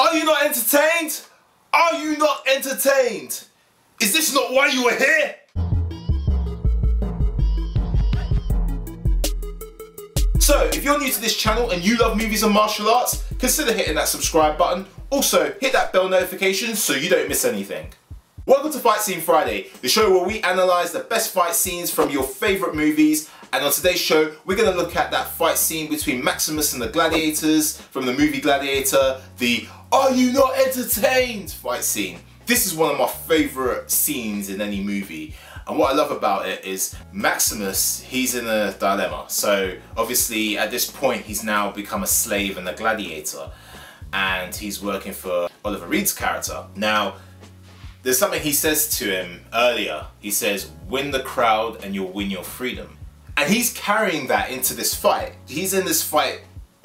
Are you not entertained? Are you not entertained? Is this not why you were here? So, if you're new to this channel and you love movies and martial arts, consider hitting that subscribe button. Also, hit that bell notification so you don't miss anything. Welcome to Fight Scene Friday, the show where we analyse the best fight scenes from your favourite movies. And on today's show, we're going to look at that fight scene between Maximus and the Gladiators from the movie Gladiator, the "Are you not entertained?" fight scene. This is one of my favourite scenes in any movie. And what I love about it is Maximus, he's in a dilemma. So obviously at this point he's now become a slave and a gladiator. And he's working for Oliver Reed's character. Now, there's something he says to him earlier. He says, "Win the crowd and you'll win your freedom." And he's carrying that into this fight. He's in this fight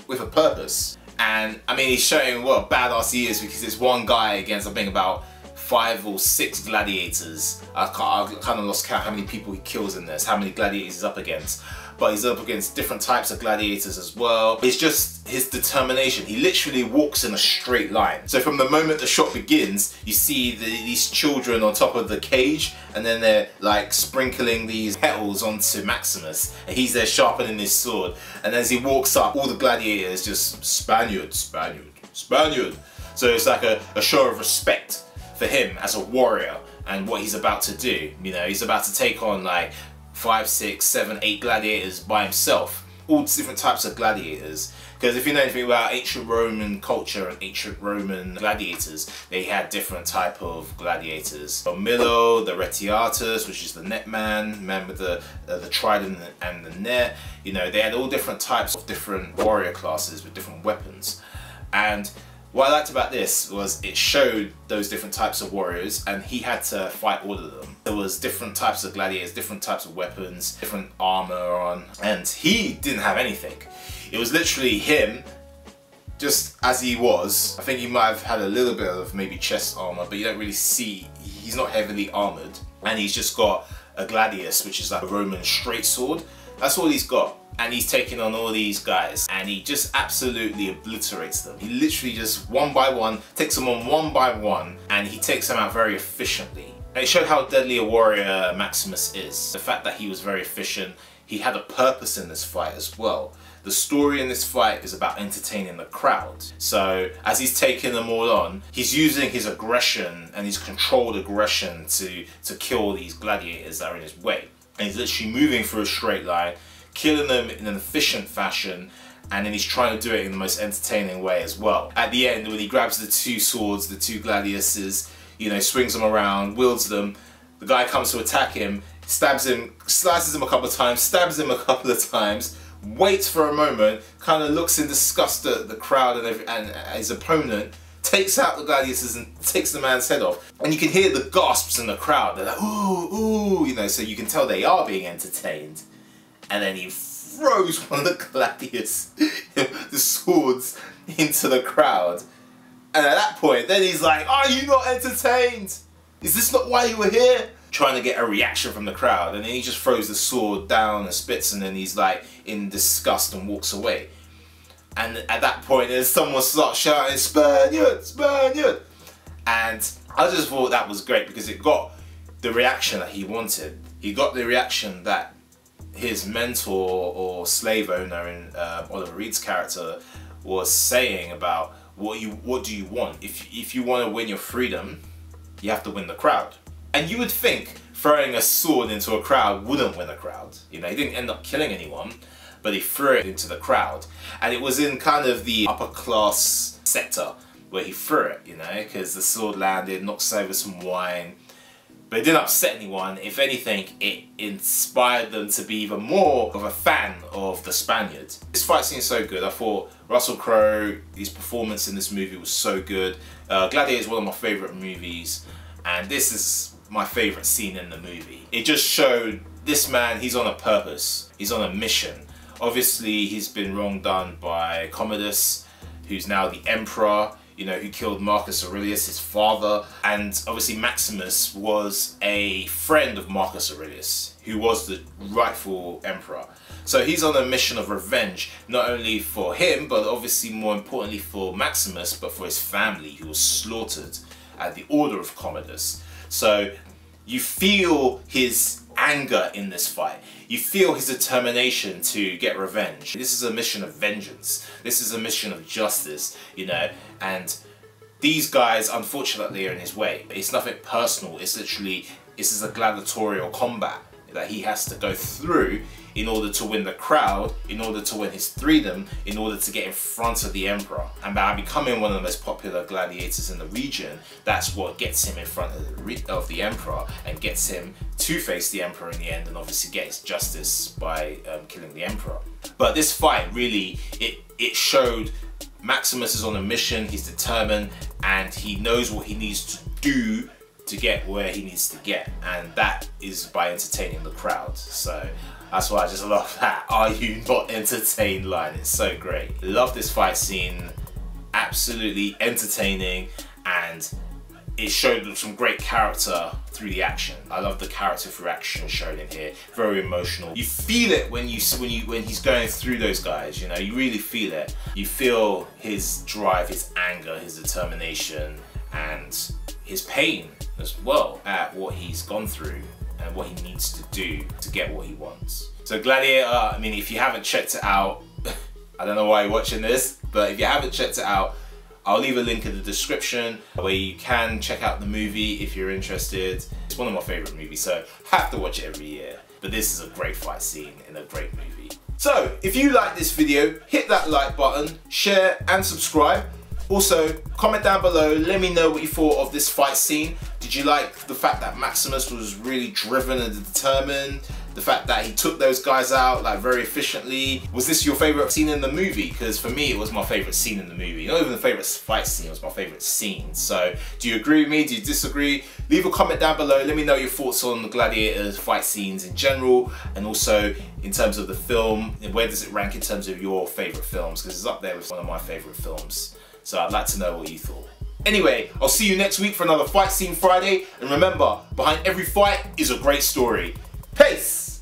with a purpose. And I mean, he's showing what a badass he is because it's one guy against, I think, about 5 or 6 gladiators. I kind of lost count how many people he kills in this, how many gladiators he's up against. But he's up against different types of gladiators as well. It's just his determination. He literally walks in a straight line. So from the moment the shot begins, you see these children on top of the cage, and then they're like sprinkling these petals onto Maximus. And he's there sharpening his sword. And as he walks up, all the gladiators just Spaniard, Spaniard, Spaniard. So it's like a show of respect for him as a warrior and what he's about to do. You know, he's about to take on like 5, 6, 7, 8 gladiators by himself. All different types of gladiators. Because if you know anything about ancient Roman culture and ancient Roman gladiators, they had different type of gladiators. Milo, the retiatus, which is the net man with the trident and the net. You know, they had all different types of different warrior classes with different weapons. And what I liked about this was it showed those different types of warriors, and he had to fight all of them. There was different types of gladiators, different types of weapons, different armor on, and he didn't have anything. It was literally him, just as he was. I think he might have had a little bit of maybe chest armor, but you don't really see, he's not heavily armored. And he's just got a gladius, which is like a Roman straight sword. That's all he's got. And he's taking on all these guys and he just absolutely obliterates them. He literally just one by one takes them on one by one, and he takes them out very efficiently. And it showed how deadly a warrior Maximus is. The fact that he was very efficient, he had a purpose in this fight as well. The story in this fight is about entertaining the crowd. So as he's taking them all on, he's using his aggression and his controlled aggression to kill these gladiators that are in his way. And he's literally moving through a straight line, killing them in an efficient fashion, and then he's trying to do it in the most entertaining way as well. At the end, when he grabs the 2 swords, the 2 gladiuses, you know, swings them around, wields them, the guy comes to attack him, stabs him, slices him a couple of times, stabs him a couple of times, waits for a moment, kind of looks in disgust at the crowd and his opponent, takes out the gladiators and takes the man's head off. And you can hear the gasps in the crowd. They're like, ooh, ooh, you know, so you can tell they are being entertained. And then he throws one of the gladiators, the swords, into the crowd. And at that point, then he's like, "Are you not entertained? Is this not why you were here?" Trying to get a reaction from the crowd. And then he just throws the sword down and spits, and then he's like in disgust and walks away. And at that point, there's someone starts shouting, "Spaniard, Spaniard!" And I just thought that was great because it got the reaction that he wanted. He got the reaction that his mentor or slave owner in Oliver Reed's character was saying about what do you want? If you want to win your freedom, you have to win the crowd. And you would think throwing a sword into a crowd wouldn't win a crowd. You know, he didn't end up killing anyone, but he threw it into the crowd. And it was in kind of the upper class sector where he threw it, you know, because the sword landed, knocked over some wine. But it didn't upset anyone. If anything, it inspired them to be even more of a fan of the Spaniard. This fight scene is so good. I thought Russell Crowe, his performance in this movie was so good. Gladiator is one of my favourite movies, and this is my favourite scene in the movie. It just showed this man, he's on a purpose. He's on a mission. Obviously, he's been wrong done by Commodus, who's now the Emperor. You know, who killed Marcus Aurelius, his father. And obviously Maximus was a friend of Marcus Aurelius, who was the rightful emperor. So he's on a mission of revenge, not only for him, but obviously more importantly for Maximus, but for his family who was slaughtered at the order of Commodus. So you feel his anger in this fight. You feel his determination to get revenge. This is a mission of vengeance. This is a mission of justice, you know, and these guys unfortunately are in his way. It's nothing personal. It's literally, this is a gladiatorial combat that he has to go through in order to win the crowd, in order to win his freedom, in order to get in front of the emperor. And by becoming one of the most popular gladiators in the region, that's what gets him in front of the emperor and gets him to face the emperor in the end, and obviously get his justice by killing the emperor. But this fight really, it showed Maximus is on a mission, he's determined, and he knows what he needs to do to get where he needs to get, and that is by entertaining the crowd. So that's why I just love that "are you not entertained" line. It's so great. Love this fight scene, absolutely entertaining, and it showed some great character through the action. I love the character through action shown in here. Very emotional. You feel it when he's going through those guys. You know, you really feel it. You feel his drive, his anger, his determination, and his pain as well at what he's gone through and what he needs to do to get what he wants. So Gladiator, I mean, if you haven't checked it out, I don't know why you're watching this, but if you haven't checked it out, I'll leave a link in the description where you can check out the movie if you're interested. It's one of my favorite movies, so I have to watch it every year. But this is a great fight scene in a great movie. So if you like this video, hit that like button, share and subscribe. Also, comment down below, let me know what you thought of this fight scene. Did you like the fact that Maximus was really driven and determined? The fact that he took those guys out like very efficiently? Was this your favorite scene in the movie? Because for me, it was my favorite scene in the movie. Not even the favorite fight scene, it was my favorite scene. So do you agree with me? Do you disagree? Leave a comment down below. Let me know your thoughts on the Gladiators fight scenes in general, and also in terms of the film, and where does it rank in terms of your favorite films? Because it's up there with one of my favorite films. So I'd like to know what you thought. Anyway, I'll see you next week for another Fight Scene Friday. And remember, behind every fight is a great story. Peace!